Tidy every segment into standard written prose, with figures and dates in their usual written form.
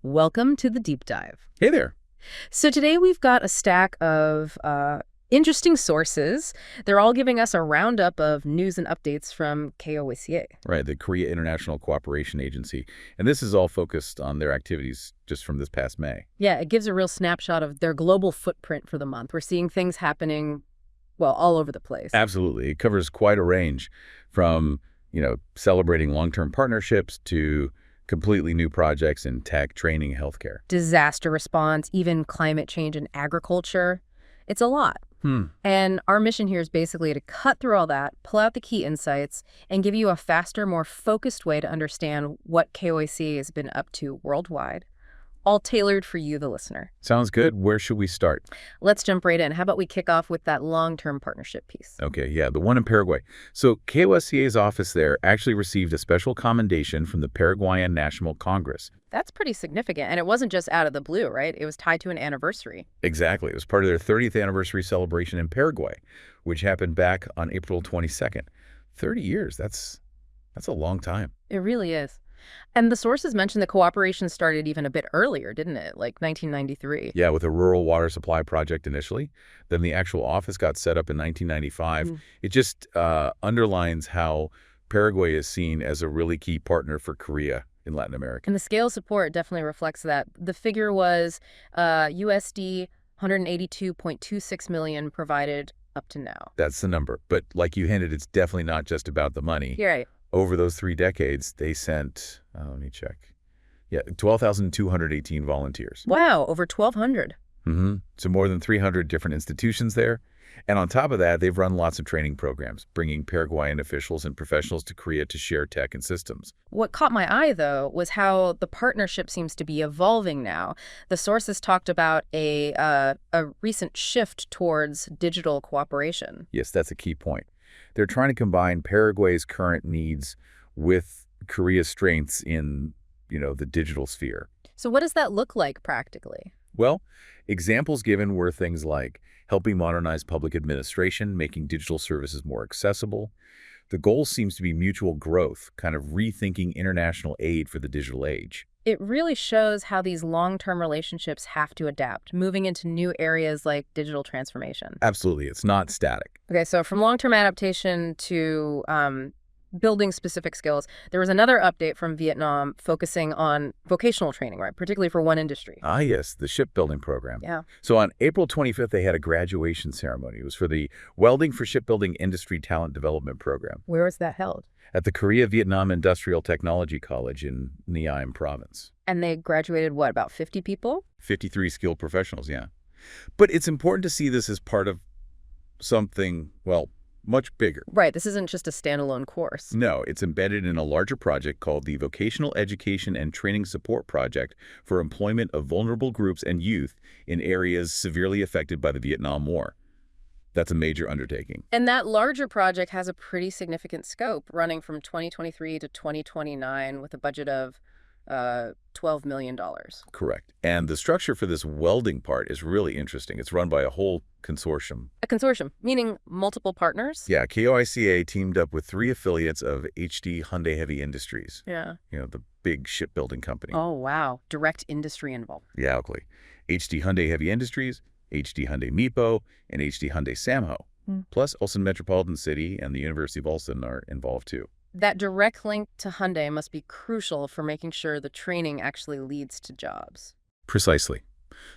Welcome to the deep dive. Hey there. So today we've got a stack of interesting sources. They're all giving us a roundup of news and updates from KOICA. Right, the Korea International Cooperation Agency. And this is all focused on their activities just from this past May. Yeah, it gives a real snapshot of their global footprint for the month. We're seeing things happening, well, all over the place. Absolutely. It covers quite a range from, celebrating long-term partnerships to completely new projects in tech, training, healthcare. Disaster response, even climate change and agriculture. It's a lot. And our mission here is basically to cut through all that, pull out the key insights, and give you a faster, more focused way to understand what KOICA has been up to worldwide, all tailored for you, the listener. Sounds good. Where should we start? Let's jump right in. How about we kick off with that long-term partnership piece? Okay, yeah, the one in Paraguay. So KOICA's office there actually received a special commendation from the Paraguayan National Congress. That's pretty significant. And it wasn't just out of the blue, right? It was tied to an anniversary. Exactly. It was part of their 30th anniversary celebration in Paraguay, which happened back on April 22nd. 30 years, that's a long time. It really is. And the sources mentioned the cooperation started even a bit earlier, didn't it? Like 1993. Yeah, with a rural water supply project initially. Then the actual office got set up in 1995. It just underlines how Paraguay is seen as a really key partner for Korea in Latin America. And the scale of support definitely reflects that. The figure was USD 182.26 million provided up to now. That's the number. But like you hinted, it's definitely not just about the money. You're right. Over those 3 decades, they sent, let me check. Yeah, 12,218 volunteers. Wow, over 1,200. So more than 300 different institutions there. And on top of that, they've run lots of training programs, bringing Paraguayan officials and professionals to Korea to share tech and systems. What caught my eye, though, was how the partnership seems to be evolving now. The sources talked about a recent shift towards digital cooperation. Yes, that's a key point. They're trying to combine Paraguay's current needs with Korea's strengths in, the digital sphere. So what does that look like practically? Well, examples given were things like helping modernize public administration, making digital services more accessible. The goal seems to be mutual growth, kind of rethinking international aid for the digital age. It really shows how these long-term relationships have to adapt, moving into new areas like digital transformation. Absolutely. It's not static. Okay, so from long-term adaptation to building specific skills, there was another update from Vietnam focusing on vocational training, right? Particularly for one industry. Ah, yes, the shipbuilding program. Yeah. So on April 25th, they had a graduation ceremony. It was for the Welding for Shipbuilding Industry Talent Development Program. Where was that held? At the Korea-Vietnam Industrial Technology College in Nha Province. And they graduated, what, about 50 people? 53 skilled professionals, yeah. But it's important to see this as part of something, well, much bigger. Right, this isn't just a standalone course. No, it's embedded in a larger project called the Vocational Education and Training Support Project for Employment of Vulnerable Groups and Youth in areas severely affected by the Vietnam War. That's a major undertaking. And that larger project has a pretty significant scope, running from 2023 to 2029 with a budget of $12 million. Correct. And the structure for this welding part is really interesting. It's run by a whole consortium. A consortium, meaning multiple partners? Yeah, KOICA teamed up with 3 affiliates of HD Hyundai Heavy Industries. Yeah. The big shipbuilding company. Oh, wow. Direct industry involved. Yeah, okay. HD Hyundai Heavy Industries, HD Hyundai Mipo, and HD Hyundai Samho. Plus, Ulsan Metropolitan City and the University of Ulsan are involved too. That direct link to Hyundai must be crucial for making sure the training actually leads to jobs. Precisely.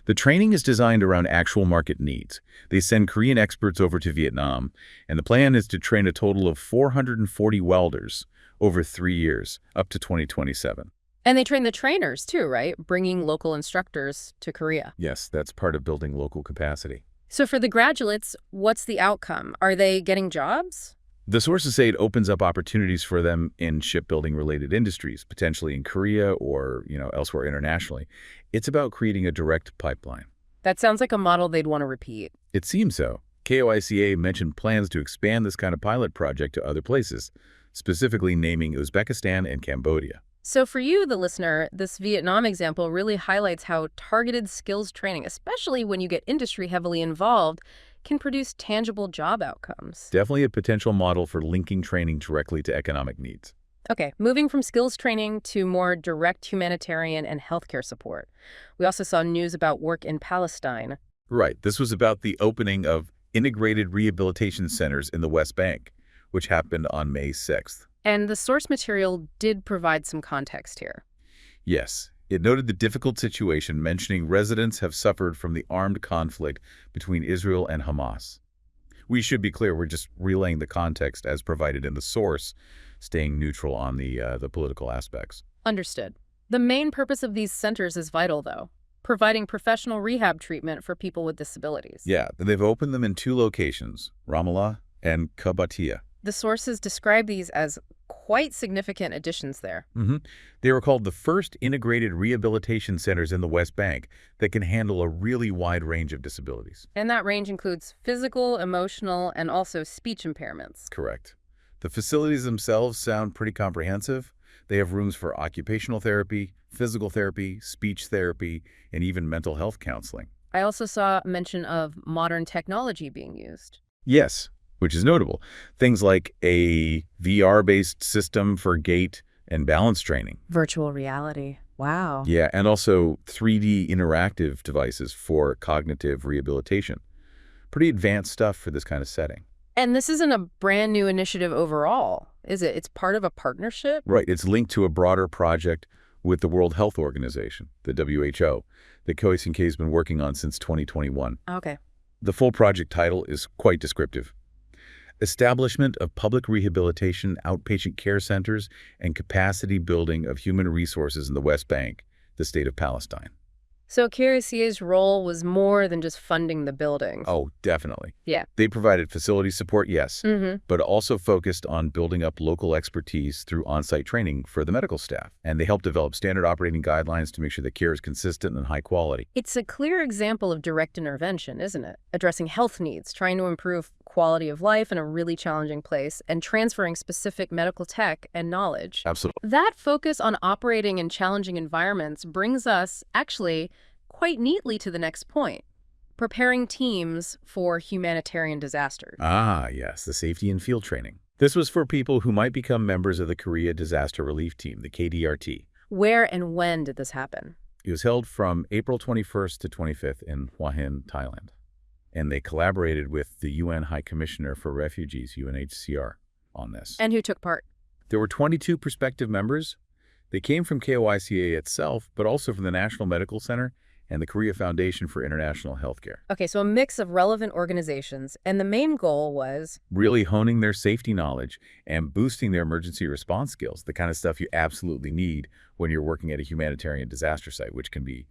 The training is designed around actual market needs. They send Korean experts over to Vietnam, and the plan is to train a total of 440 welders over 3 years, up to 2027. And they train the trainers too, right? Bringing local instructors to Korea. Yes, that's part of building local capacity. So for the graduates, what's the outcome? Are they getting jobs? The sources say it opens up opportunities for them in shipbuilding-related industries, potentially in Korea or, elsewhere internationally. It's about creating a direct pipeline. That sounds like a model they'd want to repeat. It seems so. KOICA mentioned plans to expand this kind of pilot project to other places, specifically naming Uzbekistan and Cambodia. So for you, the listener, this Vietnam example really highlights how targeted skills training, especially when you get industry heavily involved, can produce tangible job outcomes. Definitely a potential model for linking training directly to economic needs. Okay, moving from skills training to more direct humanitarian and healthcare support. We also saw news about work in Palestine. Right. This was about the opening of integrated rehabilitation centers in the West Bank, which happened on May 6th. And the source material did provide some context here. Yes, it noted the difficult situation, mentioning residents have suffered from the armed conflict between Israel and Hamas. We should be clear, we're just relaying the context as provided in the source, staying neutral on the political aspects. Understood. The main purpose of these centers is vital, though, providing professional rehab treatment for people with disabilities. Yeah, they've opened them in 2 locations, Ramallah and Qabatia. The sources describe these as quite significant additions there. They were called the first integrated rehabilitation centers in the West Bank that can handle a really wide range of disabilities. And that range includes physical, emotional, and also speech impairments. Correct. The facilities themselves sound pretty comprehensive. They have rooms for occupational therapy, physical therapy, speech therapy, and even mental health counseling. I also saw mention of modern technology being used. Yes, which is notable. Things like a VR-based system for gait and balance training. Virtual reality. Wow. Yeah, and also 3D interactive devices for cognitive rehabilitation. Pretty advanced stuff for this kind of setting. And this isn't a brand new initiative overall, is it? It's part of a partnership? Right. It's linked to a broader project with the World Health Organization, the WHO, that KOICA May has been working on since 2021. Okay. The full project title is quite descriptive. Establishment of public rehabilitation outpatient care centers and capacity building of human resources in the West Bank, the state of Palestine. So KOICA's role was more than just funding the buildings. Oh, definitely. Yeah. They provided facility support, yes, Mm-hmm. but also focused on building up local expertise through on-site training for the medical staff. And they helped develop standard operating guidelines to make sure that care is consistent and high quality. It's a clear example of direct intervention, isn't it? Addressing health needs, trying to improve quality of life in a really challenging place, and transferring specific medical tech and knowledge. Absolutely. That focus on operating in challenging environments brings us, actually, quite neatly to the next point: preparing teams for humanitarian disasters. Ah, yes, the safety and field training. This was for people who might become members of the Korea Disaster Relief Team, the KDRT. Where and when did this happen? It was held from April 21st to 25th in Hua Hin, Thailand. And they collaborated with the UN High Commissioner for Refugees, UNHCR, on this. And who took part? There were 22 prospective members. They came from KOICA itself, but also from the National Medical Center and the Korea Foundation for International Healthcare. Okay, so a mix of relevant organizations, and the main goal was really honing their safety knowledge and boosting their emergency response skills, the kind of stuff you absolutely need when you're working at a humanitarian disaster site, which can be,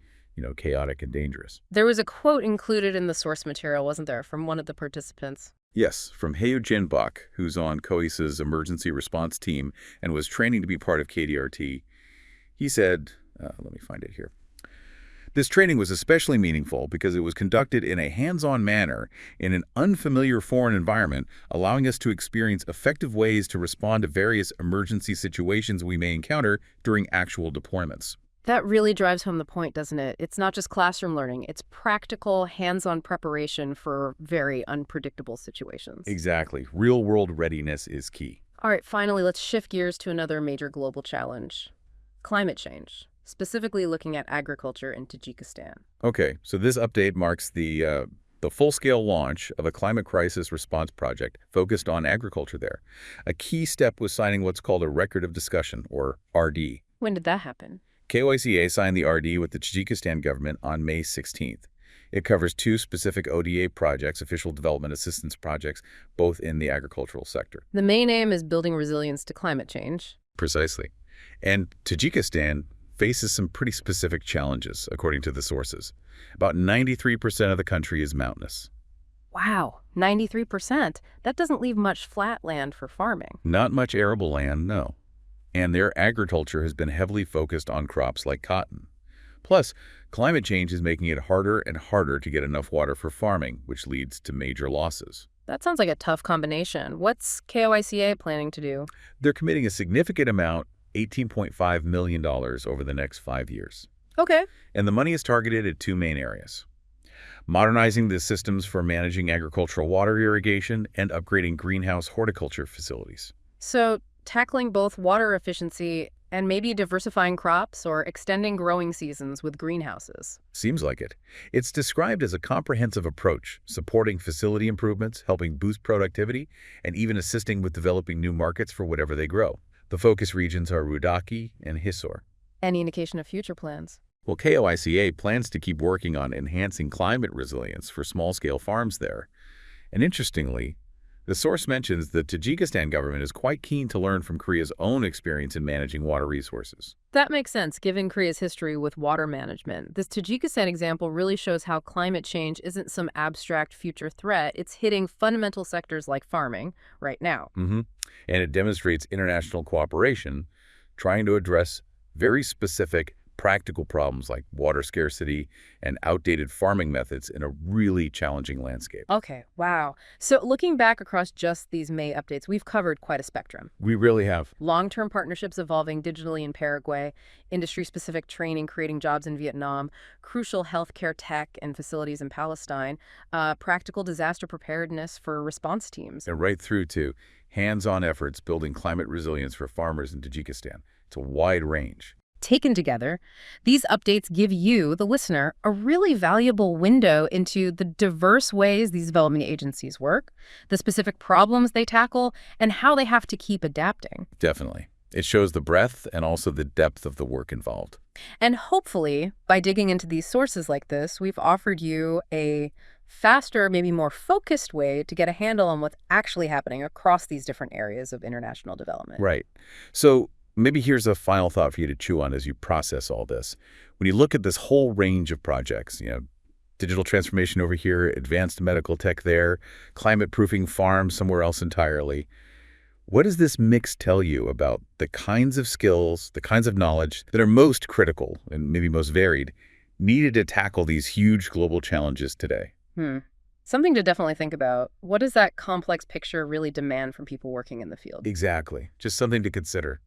chaotic and dangerous. There was a quote included in the source material, wasn't there, from one of the participants? Yes, from Heo Jin-bak, who's on KOICA's emergency response team and was training to be part of KDRT. He said, let me find it here. This training was especially meaningful because it was conducted in a hands-on manner in an unfamiliar foreign environment, allowing us to experience effective ways to respond to various emergency situations we may encounter during actual deployments. That really drives home the point, doesn't it? It's not just classroom learning. It's practical, hands-on preparation for very unpredictable situations. Exactly. Real-world readiness is key. All right, finally, let's shift gears to another major global challenge: climate change, specifically looking at agriculture in Tajikistan. Okay, so this update marks the full-scale launch of a climate crisis response project focused on agriculture there. A key step was signing what's called a Record of Discussion, or RD. When did that happen? KOICA signed the RD with the Tajikistan government on May 16th. It covers 2 specific ODA projects, official development assistance projects, both in the agricultural sector. The main aim is building resilience to climate change. Precisely. And Tajikistan faces some pretty specific challenges, according to the sources. About 93% of the country is mountainous. Wow, 93%. That doesn't leave much flat land for farming. Not much arable land, no. And their agriculture has been heavily focused on crops like cotton. Plus, climate change is making it harder and harder to get enough water for farming, which leads to major losses. That sounds like a tough combination. What's KOICA planning to do? They're committing a significant amount, $18.5 million over the next 5 years. Okay. And the money is targeted at 2 main areas: modernizing the systems for managing agricultural water irrigation and upgrading greenhouse horticulture facilities. So tackling both water efficiency and maybe diversifying crops or extending growing seasons with greenhouses. Seems like it. It's described as a comprehensive approach, supporting facility improvements, helping boost productivity, and even assisting with developing new markets for whatever they grow. The focus regions are Rudaki and Hisor. Any indication of future plans? Well, KOICA plans to keep working on enhancing climate resilience for small-scale farms there. And interestingly, the source mentions the Tajikistan government is quite keen to learn from Korea's own experience in managing water resources. That makes sense, given Korea's history with water management. This Tajikistan example really shows how climate change isn't some abstract future threat. It's hitting fundamental sectors like farming right now. And it demonstrates international cooperation, trying to address very specific, practical problems like water scarcity and outdated farming methods in a really challenging landscape. Okay, wow. So looking back across just these May updates, we've covered quite a spectrum. We really have. Long-term partnerships evolving digitally in Paraguay, industry-specific training creating jobs in Vietnam, crucial healthcare tech and facilities in Palestine, practical disaster preparedness for response teams. And right through to hands-on efforts building climate resilience for farmers in Tajikistan. It's a wide range. Taken together, these updates give you, the listener, a really valuable window into the diverse ways these development agencies work, the specific problems they tackle, and how they have to keep adapting. Definitely. It shows the breadth and also the depth of the work involved. And hopefully, by digging into these sources like this, we've offered you a faster, maybe more focused way to get a handle on what's actually happening across these different areas of international development. Right. So maybe here's a final thought for you to chew on as you process all this. When you look at this whole range of projects, digital transformation over here, advanced medical tech there, climate-proofing farms somewhere else entirely, what does this mix tell you about the kinds of skills, the kinds of knowledge that are most critical and maybe most varied, needed to tackle these huge global challenges today? Something to definitely think about. What does that complex picture really demand from people working in the field? Exactly. Just something to consider.